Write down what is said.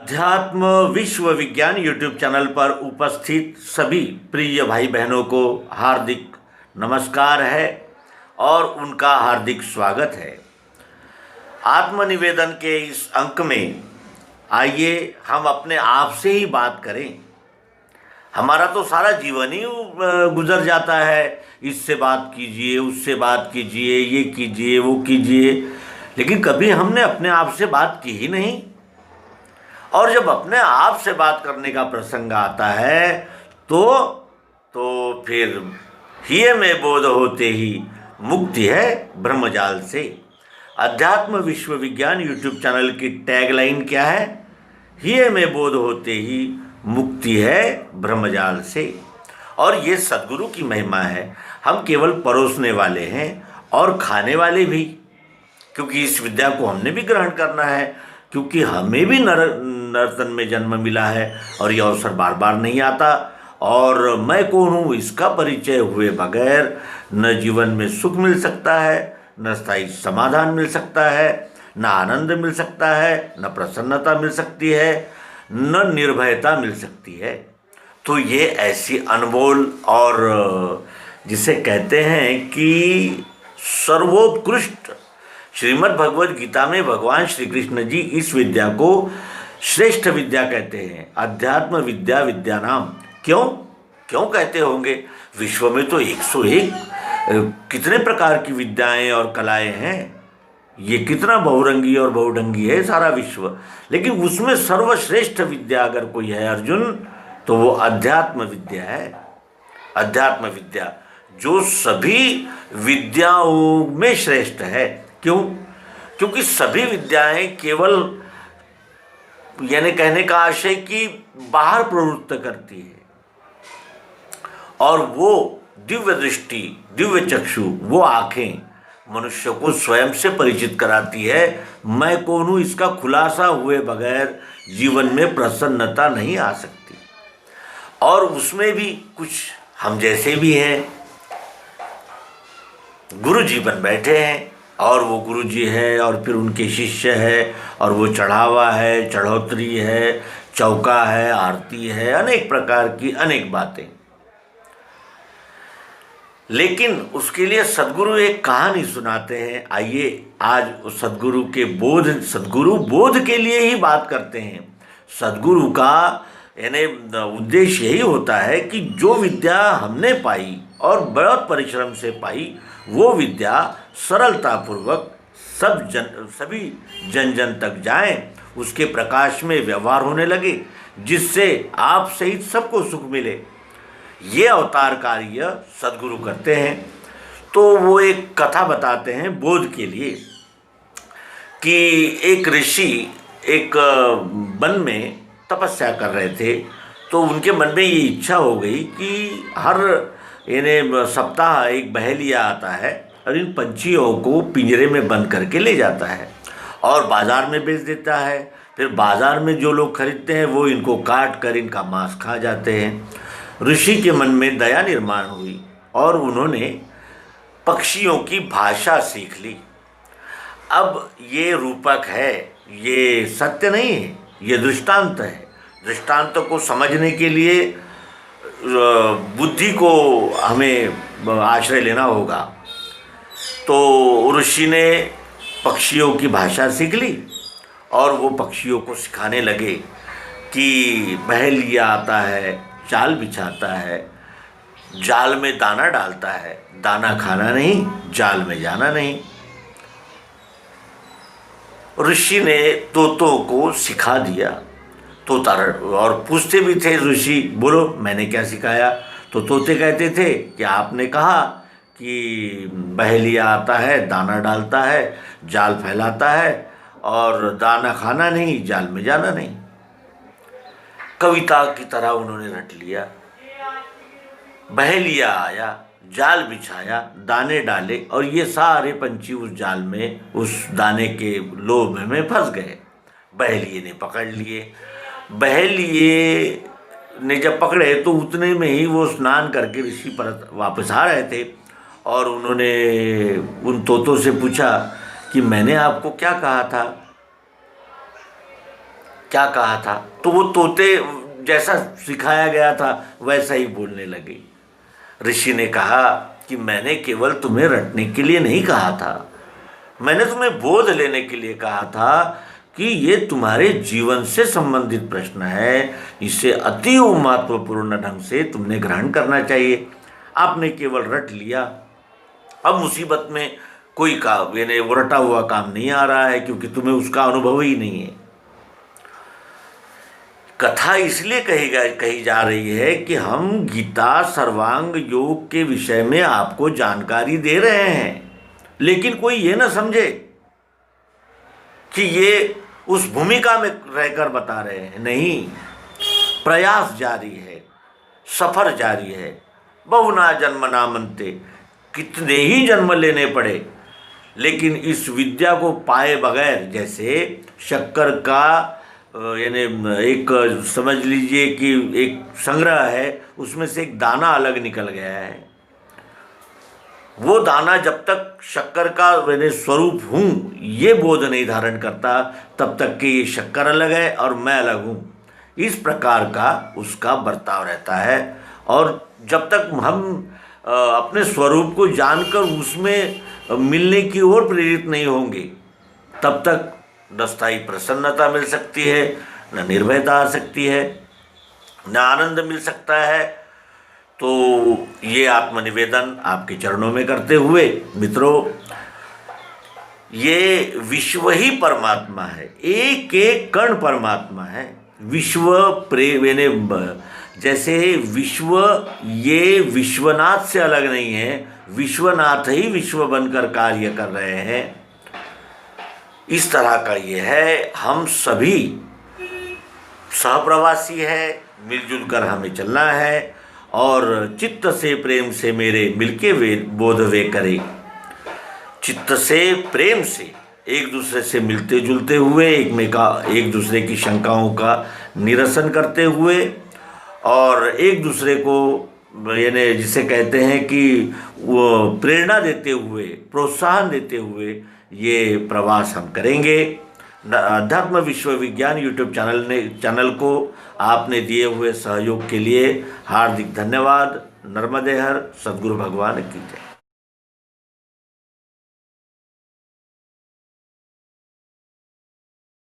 अध्यात्म विश्व विज्ञान यूट्यूब चैनल पर उपस्थित सभी प्रिय भाई बहनों को हार्दिक नमस्कार है और उनका हार्दिक स्वागत है। आत्मनिवेदन के इस अंक में आइए हम अपने आप से ही बात करें। हमारा तो सारा जीवन ही गुजर जाता है, इससे बात कीजिए, उससे बात कीजिए, ये कीजिए, वो कीजिए, लेकिन कभी हमने अपने आप से बात की ही नहीं। और जब अपने आप से बात करने का प्रसंग आता है तो फिर हिये में बोध होते ही मुक्ति है ब्रह्मजाल से। अध्यात्म विश्व विज्ञान यूट्यूब चैनल की टैगलाइन क्या है? हिये में बोध होते ही मुक्ति है ब्रह्मजाल से। और ये सद्गुरु की महिमा है। हम केवल परोसने वाले हैं और खाने वाले भी, क्योंकि इस विद्या को हमने भी ग्रहण करना है, क्योंकि हमें भी नर्तन में जन्म मिला है और यह अवसर बार बार नहीं आता। और मैं कौन हूँ इसका परिचय हुए बगैर न जीवन में सुख मिल सकता है, न स्थायी समाधान मिल सकता है, न आनंद मिल सकता है, न प्रसन्नता मिल सकती है, न निर्भयता मिल सकती है। तो ये ऐसी अनमोल और जिसे कहते हैं कि सर्वोत्कृष्ट श्रीमद् भगवद गीता में भगवान श्री कृष्ण जी इस विद्या को श्रेष्ठ विद्या कहते हैं। अध्यात्म विद्या विद्यानाम। क्यों कहते होंगे? विश्व में तो 101 कितने प्रकार की विद्याएं और कलाएं हैं। ये कितना बहुरंगी और बहुढंगी है सारा विश्व, लेकिन उसमें सर्वश्रेष्ठ विद्या अगर कोई है अर्जुन, तो वो अध्यात्म विद्या है। अध्यात्म विद्या जो सभी विद्याओं में श्रेष्ठ है। क्यों? क्योंकि सभी विद्याएं केवल, यानी कहने का आशय कि बाहर प्रवृत्त करती है, और वो दिव्य दृष्टि, दिव्य चक्षु, वो आंखें मनुष्य को स्वयं से परिचित कराती है। मैं कौन हूँ इसका खुलासा हुए बगैर जीवन में प्रसन्नता नहीं आ सकती। और उसमें भी कुछ हम जैसे भी हैं, गुरु जी बन बैठे हैं, और वो गुरु जी है और फिर उनके शिष्य है, और वो चढ़ावा है, चढ़ोतरी है, चौका है, आरती है, अनेक प्रकार की अनेक बातें। लेकिन उसके लिए सद्गुरु एक कहानी सुनाते हैं। आइए आज उस सद्गुरु बोध के लिए ही बात करते हैं। सद्गुरु का यानी उद्देश्य यही होता है कि जो विद्या हमने पाई और बहुत परिश्रम से पाई, वो विद्या सरलतापूर्वक सभी जन तक जाए, उसके प्रकाश में व्यवहार होने लगे, जिससे आप सहित सबको सुख मिले। ये अवतार कार्य सद्गुरु करते हैं। तो वो एक कथा बताते हैं बोध के लिए कि एक ऋषि एक वन में तपस्या कर रहे थे। तो उनके मन में ये इच्छा हो गई कि हर यानी सप्ताह एक बहेलिया आता है और इन पंछियों को पिंजरे में बंद करके ले जाता है और बाज़ार में बेच देता है। फिर बाज़ार में जो लोग खरीदते हैं वो इनको काट कर इनका मांस खा जाते हैं। ऋषि के मन में दया निर्माण हुई और उन्होंने पक्षियों की भाषा सीख ली। अब ये रूपक है, ये सत्य नहीं है, ये दृष्टांत है। दृष्टांत को समझने के लिए बुद्धि को हमें आश्रय लेना होगा। तो ऋषि ने पक्षियों की भाषा सीख ली और वो पक्षियों को सिखाने लगे कि बहेलिया आता है, जाल बिछाता है, जाल में दाना डालता है, दाना खाना नहीं, जाल में जाना नहीं। ऋषि ने तोतों को सिखा दिया। तोता और पूछते भी थे ऋषि, बोलो मैंने क्या सिखाया? तो तोते कहते थे कि आपने कहा कि बहेलिया आता है, दाना डालता है, जाल फैलाता है, और दाना खाना नहीं, जाल में जाना नहीं। कविता की तरह उन्होंने रट लिया। बहेलिया आया, जाल बिछाया, दाने डाले, और ये सारे पंछी उस जाल में, उस दाने के लोभ में फंस गए। बहेलिए ने पकड़ लिए। बहेलिए ने जब पकड़े तो उतने में ही वो स्नान करके ऋषि पर वापस आ रहे थे, और उन्होंने उन तोतों से पूछा कि मैंने आपको क्या कहा था? क्या कहा था, तो वो तोते जैसा सिखाया गया था वैसा ही बोलने लगे। ऋषि ने कहा कि मैंने केवल तुम्हें रटने के लिए नहीं कहा था, मैंने तुम्हें बोध लेने के लिए कहा था कि ये तुम्हारे जीवन से संबंधित प्रश्न है, इसे अति महत्वपूर्ण ढंग से तुमने ग्रहण करना चाहिए। आपने केवल रट लिया। अब मुसीबत में कोई काम, यानी वो रटा हुआ काम नहीं आ रहा है, क्योंकि तुम्हें उसका अनुभव ही नहीं है। कथा इसलिए कही जा रही है कि हम गीता सर्वांग योग के विषय में आपको जानकारी दे रहे हैं, लेकिन कोई ये ना समझे कि ये उस भूमिका में रहकर बता रहे हैं। नहीं, प्रयास जारी है, सफर जारी है। बहुना जन्म नामन्ते, कितने ही जन्म लेने पड़े, लेकिन इस विद्या को पाए बगैर, जैसे शक्कर का यानी एक समझ लीजिए कि एक संग्रह है, उसमें से एक दाना अलग निकल गया है। वो दाना जब तक शक्कर का यानी स्वरूप हूँ ये बोध नहीं धारण करता, तब तक कि ये शक्कर अलग है और मैं अलग हूँ, इस प्रकार का उसका बर्ताव रहता है। और जब तक हम अपने स्वरूप को जानकर उसमें मिलने की ओर प्रेरित नहीं होंगे, तब तक न स्थायी प्रसन्नता मिल सकती है, न निर्भयता आ सकती है, न आनंद मिल सकता है। तो ये आत्मनिवेदन आपके चरणों में करते हुए मित्रों, ये विश्व ही परमात्मा है, एक एक कण परमात्मा है। विश्व प्रेम यानी जैसे विश्व ये विश्वनाथ से अलग नहीं है, विश्वनाथ ही विश्व बनकर कार्य कर रहे हैं। इस तरह का ये है, हम सभी सहप्रवासी है, मिलजुल कर हमें चलना है। और चित्त से प्रेम से मेरे मिलके वे बोध वे करे। चित्त से प्रेम से एक दूसरे से मिलते जुलते हुए, एक दूसरे की शंकाओं का निरसन करते हुए, और एक दूसरे को यानी जिसे कहते हैं कि वो प्रेरणा देते हुए, प्रोत्साहन देते हुए ये प्रवास हम करेंगे। अध्यात्म विश्व विज्ञान यूट्यूब चैनल को आपने दिए हुए सहयोग के लिए हार्दिक धन्यवाद। नर्मदे हर, सद्गुरु भगवान की जय।